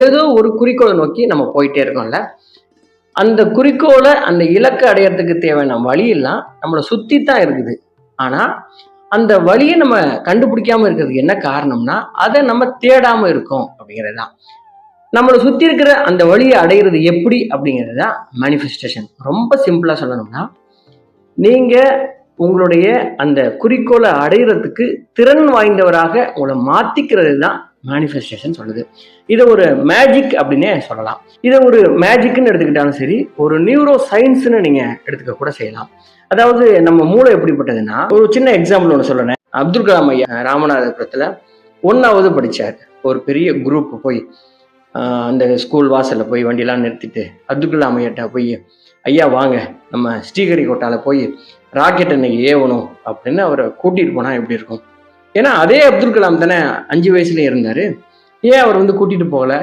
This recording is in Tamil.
ஏதோ ஒரு குறிக்கோளை நோக்கி நம்ம போயிட்டே இருக்கோம்ல. அந்த குறிக்கோளை, அந்த இலக்கை அடையறதுக்கு தேவையான வழி எல்லாம் நம்மளை சுத்தி தான் இருக்குது. ஆனா அந்த வழியை நம்ம கண்டுபிடிக்காம இருக்கிறதுக்கு என்ன காரணம்னா, அதை நம்ம தேடாம இருக்கோம் அப்படிங்கிறது தான். நம்மளை சுத்தி இருக்கிற அந்த வழியை அடையிறது எப்படி அப்படிங்கிறது தான் மேனிஃபெஸ்டேஷன். ரொம்ப சிம்பிளா சொல்லணும்னா, நீங்க உங்களுடைய அந்த குறிக்கோளை அடையிறதுக்கு திறன் வாய்ந்தவராக உங்களை மாத்திக்கிறது தான் மேனிஃபெஸ்டேஷன் சொல்லுது. இதை ஒரு மேஜிக் அப்படின்னே சொல்லலாம். இதை ஒரு மேஜிக்னு எடுத்துக்கிட்டாலும் சரி, ஒரு நியூரோ சயின்ஸ்னு நீங்க எடுத்துக்க கூட செய்யலாம். அதாவது நம்ம மூளை எப்படிப்பட்டதுன்னா, ஒரு சின்ன எக்ஸாம்பிள் ஒன்று சொல்றேன். அப்துல் கலாம் ஐயா ராமநாதபுரத்துல 1வது படிச்சார். ஒரு பெரிய குரூப் போய் அந்த ஸ்கூல் வாசல்ல போய் வண்டியெல்லாம் நிறுத்திட்டு அப்துல் கலாம் ஐயாட்ட போய், ஐயா வாங்க நம்ம ஸ்ரீஹரிகோட்டால போய் ராக்கெட் இன்னைக்கு ஏவணும் அப்படின்னு அவரை கூட்டிட்டு போனா எப்படி இருக்கும்? ஏன்னா அதே அப்துல் கலாம் தானே 5 வயசுல இருந்தாரு. ஏன் அவர் கூட்டிட்டு போகல?